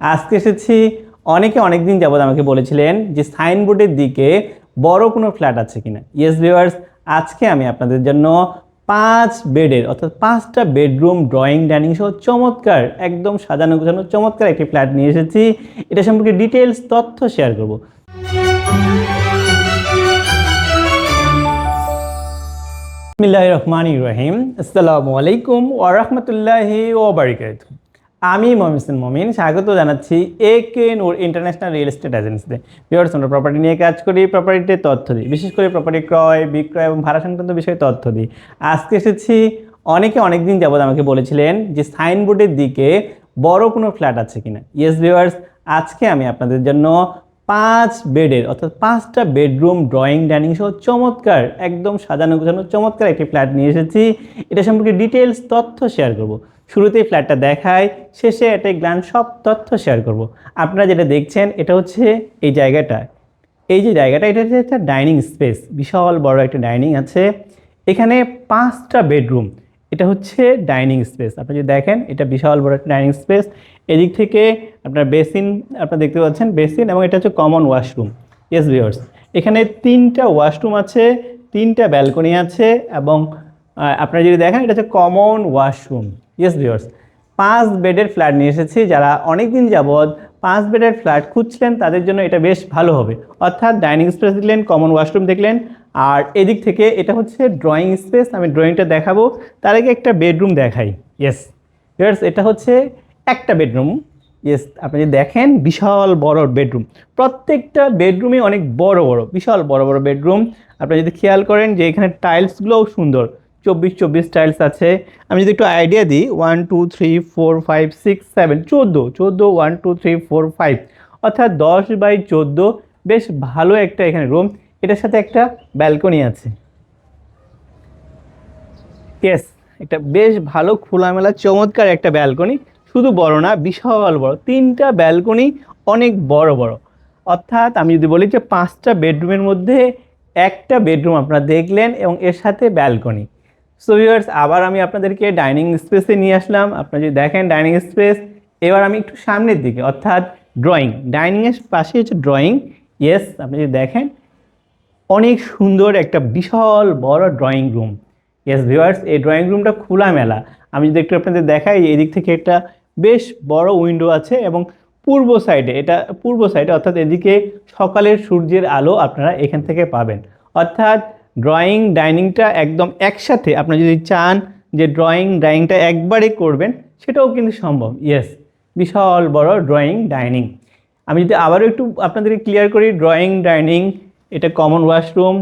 আজকে এসেছি। অনেকে অনেক দিন যাবত আমাকে বলেছিলেন যে সাইনবোর্ডের দিকে বড় কোনো ফ্ল্যাট আছে কিনা। ইয়েস ভিউয়ার্স, আজকে আমি আপনাদের জন্য 5 বেডের অর্থাৎ 5টা বেডরুম ড্রয়িং ডাইনিং সহ চমৎকার একদম সাজানো গোছানো চমৎকার একটি ফ্ল্যাট নিয়ে এসেছি। এটা সম্পর্কে ডিটেলস তথ্য শেয়ার করব। বিসমিল্লাহির রহমানির রহিম। আসসালামু আলাইকুম ওয়া রাহমাতুল্লাহি ওয়া বারাকাতুহু। আমি মমিন মমিন স্বাগত জানাচ্ছি একে নূর ইন্টারন্যাশনাল রিয়েল এস্টেট এজেন্সিতে। ভিউয়ার্স, আমরা প্রপার্টি নিয়ে কাজ করি, প্রপার্টিতে তথ্য দিই, বিশেষ করে প্রপার্টি ক্রয় বিক্রয় এবং ভাড়া সংক্রান্ত বিষয়ে তথ্য দিই। আজকে এসেছি। অনেকে অনেক দিন যাবত আমাকে বলেছিলেন যে সাইনবোর্ডের দিকে বড় কোনো ফ্ল্যাট আছে কিনা। ইয়েস ভিউয়ার্স, আজকে আমি আপনাদের জন্য 5 বেডের অর্থাৎ 5টা বেডরুম ড্রয়িং ডাইনিং সহ চমৎকার একদম সাজানো গোছানো চমৎকার একটি ফ্ল্যাট নিয়ে এসেছি। এটা সম্পর্কে ডিটেলস তথ্য শেয়ার করব। শুরুতেই ফ্ল্যাটটা দেখাই, শেষে একটা গ্ল্যান্স সব তথ্য শেয়ার করব। আপনারা যেটা দেখছেন এটা হচ্ছে এই জায়গাটা, এই যে জায়গাটা, এটা হচ্ছে একটা ডাইনিং স্পেস। বিশাল বড় একটা ডাইনিং আছে এখানে, 5টা বেডরুম। এটা হচ্ছে ডাইনিং স্পেস। আপনি যদি দেখেন এটা বিশাল বড় একটা ডাইনিং স্পেস। এদিক থেকে আপনার বেসিন আপনারা দেখতে পাচ্ছেন, বেসিন, এবং এটা হচ্ছে কমন ওয়াশরুম। ইয়েস ভিউয়ার্স, এখানে 3টা ওয়াশরুম আছে, 3টা ব্যালকনি আছে, এবং আপনারা যদি দেখেন এটা হচ্ছে কমন ওয়াশরুম। ইয়েস ভিউয়ার্স, 5 বেডের ফ্ল্যাট নিয়ে এসেছি। যারা অনেক দিন যাবৎ 5 বেডের ফ্ল্যাট খুঁজছিলেন তাদের জন্য এটা বেশ ভালো হবে। অর্থাৎ ডাইনিং স্পেস দেখলেন, কমন ওয়াশরুম দেখলেন, আর এদিক থেকে এটা হচ্ছে ড্রয়িং স্পেস। আমি ড্রয়িংটা দেখাবো, তার আগে একটা বেডরুম দেখাই। ইয়েস ভিউয়ার্স, এটা হচ্ছে একটা বেডরুম। ইয়েস, আপনি যদি দেখেন বিশাল বড় বেডরুম, প্রত্যেকটা বেডরুমে অনেক বড় বড় বিশাল বড় বড় বেডরুম। আপনি যদি খেয়াল করেন যে এখানে টাইলসগুলোও সুন্দর, 24 টাইলস আছে। আমি যদি একটু আইডিয়া দিই, 1 2 3 4 5 6 7 14 1 2 3 4 5, অর্থাৎ 10x14 বেশ ভালো একটা এখানে রুম। এটার সাথে একটা ব্যালকনি আছে। ইয়েস, একটা বেশ ভালো খোলামেলা চমৎকার একটা ব্যালকনি, শুধু বড় না, বিশাল বড়, 3টা ব্যালকনি, অনেক বড় বড়। অর্থাৎ আমি যদি বলি যে 5টা বেডরুমের মধ্যে একটা বেডরুম আপনারা দেখলেন এবং এর সাথে ব্যালকনি। সো ভিউয়ার্স, আবার আমি আপনাদেরকে ডাইনিং স্পেসে নিয়ে আসলাম। আপনারা যদি দেখেন ডাইনিং স্পেস, এবার আমি একটু সামনের দিকে অর্থাৎ ড্রয়িং, ডাইনিংয়ের পাশে হচ্ছে ড্রয়িং। ইয়েস, আপনি যদি দেখেন অনেক সুন্দর একটা বিশাল বড় ড্রয়িং রুম। ইয়েস ভিউয়ার্স, এই ড্রয়িং রুমটা খোলামেলা। আমি যদি একটু আপনাদের দেখাই, এদিক থেকে একটা বেশ বড় উইন্ডো আছে, এবং পূর্ব সাইডে অর্থাৎ এদিকে সকালের সূর্যের আলো আপনারা এখান থেকে পাবেন। অর্থাৎ ড্রয়িং ডাইনিংটা একদম একসাথে, আপনারা যদি চান যে ড্রয়িং ডাইনিংটা একবারে করবেন সেটাও কিন্তু সম্ভব। ইয়েস, বিশাল বড় ড্রয়িং ডাইনিং। আমি যদি আবারও একটু আপনাদেরকে ক্লিয়ার করি, ড্রয়িং ডাইনিং, এটা কমন ওয়াশরুম।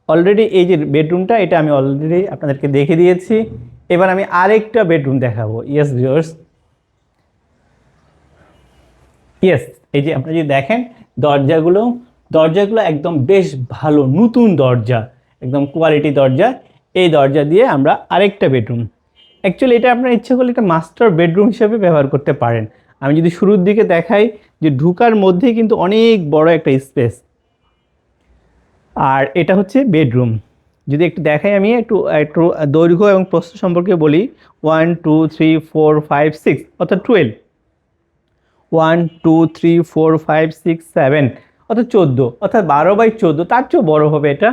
অলরেডি এই যে বেডরুমটা, এটা আমি অলরেডি আপনাদেরকে দেখে দিয়েছি। এবার আমি আরেকটা বেডরুম দেখাবো। ইয়েস ভিউয়ার্স, ইয়েস, এই যে আপনারা যদি দেখেন দরজাগুলো দরজাগুলো একদম বেশ ভালো নতুন দরজা, একদম কোয়ালিটি দরজা। এই দরজা দিয়ে আমরা আরেকটা বেডরুম, অ্যাকচুয়ালি এটা আপনার ইচ্ছে করলে একটা মাস্টার বেডরুম হিসেবে ব্যবহার করতে পারেন। আমি যদি শুরুর দিকে দেখাই, যে ঢুকার মধ্যেই কিন্তু অনেক বড় একটা স্পেস, আর এটা হচ্ছে বেডরুম। যদি একটু দেখাই, আমি একটু একটু দৈর্ঘ্য এবং প্রস্থ সম্পর্কে বলি, 1 2 3 4 5 6 অর্থাৎ 12, 1 2 3 4 5 6 7 অর্থাৎ 14, অর্থাৎ 12x14, তার চেয়েও বড় হবে এটা।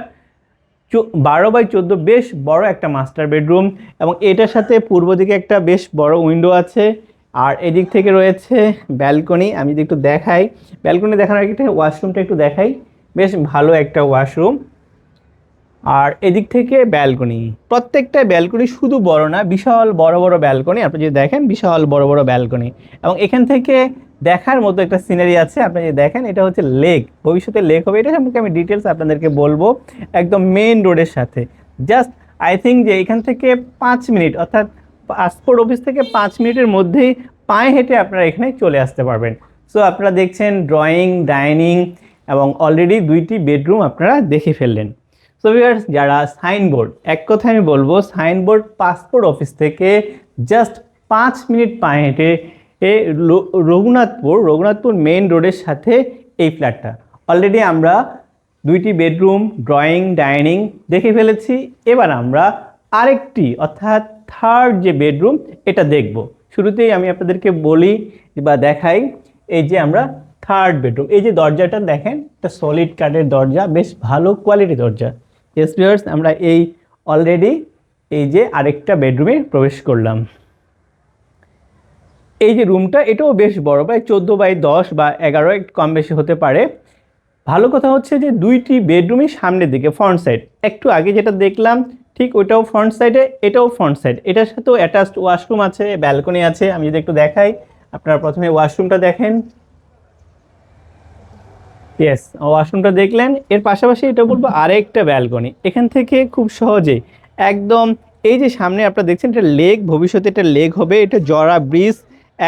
12x14 বেশ বড় একটা মাস্টার বেডরুম, এবং এটার সাথে পূর্ব দিকে একটা বেশ বড় উইন্ডো আছে, আর এদিক থেকে রয়েছে ব্যালকনি। আমি যদি একটু দেখাই, ব্যালকনি দেখানোর আগে ওয়াশরুমটা একটু দেখাই, বেশ ভালো একটা ওয়াশরুম, আর এদিক থেকে ব্যালকনি। প্রত্যেকটা ব্যালকনি শুধু বড় না, বিশাল বড় বড় ব্যালকনি। আপনি যদি দেখেন বিশাল বড় বড় ব্যালকনি, এবং এখান থেকে দেখার মতো একটা সিনারি আছে। আপনি যদি দেখেন এটা হচ্ছে লেক, ভবিষ্যতে লেক হবে, এটা সম্পর্কে আমি ডিটেলস আপনাদেরকে বলবো। একদম মেইন রোডের সাথে, জাস্ট আই থিঙ্ক যে এখান থেকে 5 মিনিট, অর্থাৎ পাসপোর্ট অফিস থেকে 5 মিনিটের মধ্যেই পায়ে হেঁটে আপনারা এখানে চলে আসতে পারবেন। সো আপনারা দেখছেন ড্রয়িং ডাইনিং, এবং অলরেডি 2টি বেডরুম আপনারা দেখে ফেললেন। সো ভিউয়ার্স, যারা সাইনবোর্ড, এক কথায় আমি বলবো, সাইনবোর্ড পাসপোর্ট অফিস থেকে জাস্ট 5 মিনিট পায়ে হেঁটে রঘুনাথপুর মেইন রোডের সাথে এই ফ্ল্যাটটা। অলরেডি আমরা 2টি বেডরুম ড্রয়িং ডাইনিং দেখে ফেলেছি। এবার আমরা আরেকটি অর্থাৎ থার্ড যে বেডরুম, এটা দেখব। শুরুতেই আমি আপনাদেরকে বলি বা দেখাই, এই যে আমরা থার্ড বেডরুম, এই যে দরজাটা দেখেন, এটা সলিড কাঠের দরজা, বেশ ভালো কোয়ালিটি দরজা। ইয়েস ভিউয়ার্স, আমরা এই অলরেডি এই যে আরেকটা বেডরুমে প্রবেশ করলাম। এই যে রুমটা, এটাও বেশ বড়, প্রায় 14x10 বা 11 একটু কম বেশি হতে পারে। ভালো কথা হচ্ছে যে দুইটি বেডরুমই সামনের দিকে, ফ্রন্ট সাইড। একটু আগে যেটা দেখলাম ঠিক ওইটাও ফ্রন্ট সাইডে, এটাও ফ্রন্ট সাইড। এটার সাথেও অ্যাটাচড ওয়াশরুম আছে, ব্যালকনি আছে। আমি যদি একটু দেখাই, আপনারা প্রথমে ওয়াশরুমটা দেখেন। ইয়েস, ওয়াশরুমটা দেখলেন, এর পাশাপাশি এটা বলবো আরেকটা ব্যালকনি। এখান থেকে খুব সহজে একদম এই যে সামনে আপনারা দেখছেন, এটা লেক, ভবিষ্যতে এটা লেক হবে, এটা জরা ব্রিজ।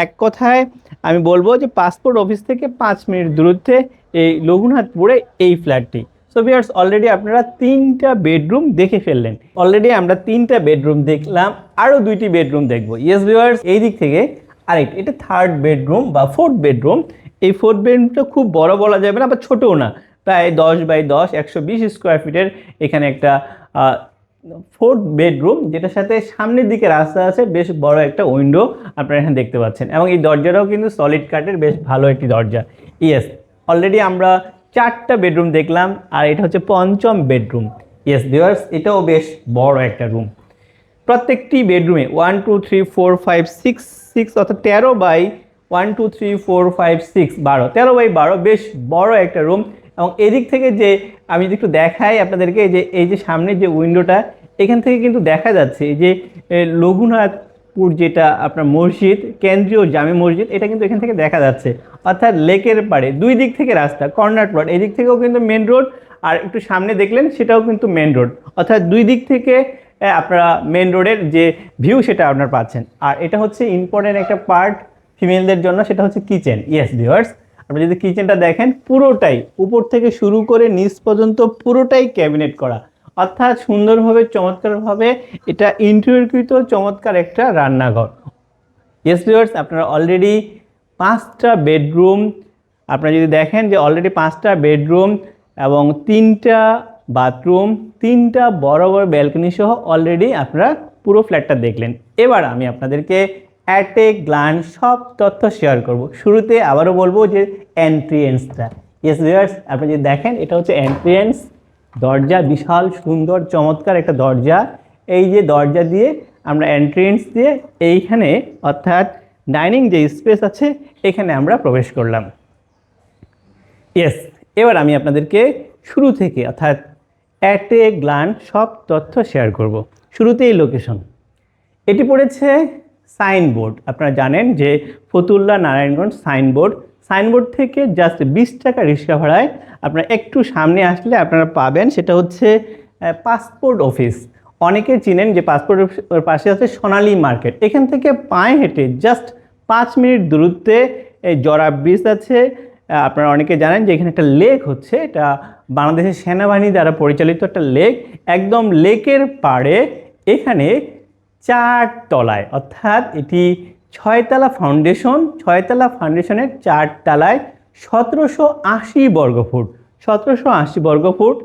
এক কথায় আমি বলবো যে পাসপোর্ট অফিস থেকে 5 মিনিট দূরত্বে এই রঘুনাথপুরে এই ফ্ল্যাটটি। সো ভিউয়ার্স, অলরেডি আপনারা 3টা বেডরুম দেখে ফেললেন। অলরেডি আমরা 3টা বেডরুম দেখলাম, আরও 2টি বেডরুম দেখবো। ইয়েস ভিউয়ার্স, এই দিক থেকে আরেকটা, এটা থার্ড বেডরুম বা ফোর্থ বেডরুম। এই ফোর্থ বেডরুমটা খুব বড় বলা যাবে না, আবার ছোটও না, প্রায় 10x10, 120 স্কোয়ার ফিটের এখানে একটা ফোর্থ বেডরুম, যেটার সাথে সামনের দিকে রাস্তা আছে, বেশ বড় একটা উইন্ডো আপনারা এখানে দেখতে পাচ্ছেন। এবং এই দরজাটাও কিন্তু সলিড কাঠের, বেশ ভালো একটি দরজা। ইয়েস, অলরেডি আমরা 4টা বেডরুম দেখলাম, আর এটা হচ্ছে 5ম বেডরুম। ইয়েস ভিউয়ার্স, এটাও বেশ বড় একটা রুম। প্রত্যেকটি বেডরুমে 1 2 3 4 5 6 6 অর্থাৎ 13x1 2 3 4 5 6 12, 13x12, বেশ বড় একটা রুম। এবং এদিক থেকে যে আমি যদি একটু দেখাই আপনাদেরকে, এই যে সামনে যে উইন্ডোটা, এখান থেকে কিন্তু দেখা যাচ্ছে এই যে রঘুনাথপুর যেটা আপনার মসজিদ, কেন্দ্রীয় জামে মসজিদ, এটা কিন্তু এখান থেকে দেখা যাচ্ছে। অর্থাৎ লেকের পাড়ে দুই দিক থেকে রাস্তা, কর্নার প্লট, এদিক থেকেও কিন্তু মেন রোড, আর একটু সামনে দেখলেন সেটাও কিন্তু মেন রোড। অর্থাৎ দুই দিক থেকে আপনারা মেন রোডের যে ভিউ সেটা আপনারা পাচ্ছেন। আর এটা হচ্ছে ইম্পর্টেন্ট একটা পার্ট ফিমেলদের জন্য, সেটা হচ্ছে কিচেন। ইয়েস ভিউয়ার্স, আপনি যদি কিচেনটা দেখেন, পুরোটাই উপর থেকে শুরু করে নিচ পর্যন্ত পুরোটাই ক্যাবিনেট করা, অর্থাৎ সুন্দরভাবে চমৎকারভাবে এটা ইন্টেরিয়রকৃত চমৎকার একটা রান্নাঘর। ইয়েস ভিউয়ার্স, আপনারা অলরেডি 5টা বেডরুম, আপনারা যদি দেখেন যে অলরেডি 5টা বেডরুম এবং 3টা বাথরুম, 3টা বড় বড় ব্যালকনি সহ অলরেডি আপনারা পুরো ফ্ল্যাটটা দেখলেন। এবার আমি আপনাদেরকে অ্যাট এ গ্ল্যান্স সব তথ্য শেয়ার করব। শুরুতে আবারও বলবো যে এন্ট্রিয়েন্সটা। ইয়েস ভিউয়ার্স, আপনি যদি দেখেন, এটা হচ্ছে এন্ট্রিয়েন্স দরজা, বিশাল সুন্দর চমৎকার একটা দরজা। এই যে দরজা দিয়ে আমরা এন্ট্রিয়েন্স দিয়ে এইখানে, অর্থাৎ ডাইনিং যে স্পেস আছে, এখানে আমরা প্রবেশ করলাম। ইয়েস, এবার আমি আপনাদেরকে শুরু থেকে অর্থাৎ অ্যাট এ গ্ল্যান্স সব তথ্য শেয়ার করব। শুরুতেই লোকেশন, এটি পড়েছে সাইনবোর্ড। আপনারা জানেন যে ফতুল্লা নারায়ণগঞ্জ সাইনবোর্ড থেকে জাস্ট 20 টাকা রিক্সা ভাড়ায় আপনারা একটু সামনে আসলে আপনারা পাবেন, সেটা হচ্ছে পাসপোর্ট অফিস। অনেকে চিনেন যে পাসপোর্ট অফিসের পাশে আছে সোনালী মার্কেট। এখান থেকে পায়ে হেঁটে জাস্ট 5 মিনিট দূরত্বে এই জরা ব্রিজ আছে। আপনারা অনেকে জানেন যে এখানে একটা লেক হচ্ছে, এটা বাংলাদেশের সেনাবাহিনী দ্বারা পরিচালিত একটা লেক। একদম লেকের পাড়ে এখানে 4 তলায়, অর্থাৎ এটি 6তলা ফাউন্ডেশন, 6তলা ফাউন্ডেশনের 4 তলায় 1780 বর্গফুট, 1780 বর্গফুট,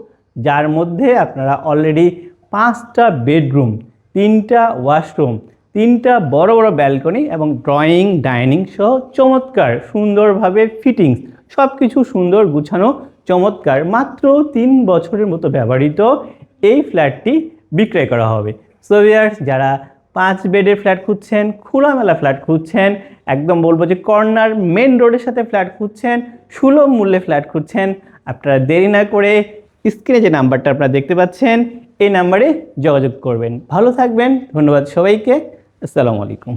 যার মধ্যে আপনারা অলরেডি 5টা বেডরুম, 3টা ওয়াশরুম, 3টা বড় বড় ব্যালকনি এবং ড্রয়িং, ডাইনিং সহ চমৎকার সুন্দরভাবে ফিটিংস, সব কিছু সুন্দর গুছানো চমৎকার। মাত্র 3 বছরের মতো ব্যবহৃত এই ফ্ল্যাটটি বিক্রয় করা হবে। সো ভিউয়ার্স, যারা 5 বেডের ফ্ল্যাট খুঁজছেন, খোলামেলা ফ্ল্যাট খুঁজছেন, একদম বলবো যে কর্নার মেন রোডের সাথে ফ্ল্যাট খুঁজছেন, সুলভ মূল্যে ফ্ল্যাট খুঁজছেন, আপনারা দেরি না করে স্ক্রিনে যে নাম্বারটা আপনারা দেখতে পাচ্ছেন, এই নাম্বারে যোগাযোগ করবেন। ভালো থাকবেন, ধন্যবাদ সবাইকে, আসসালামু আলাইকুম।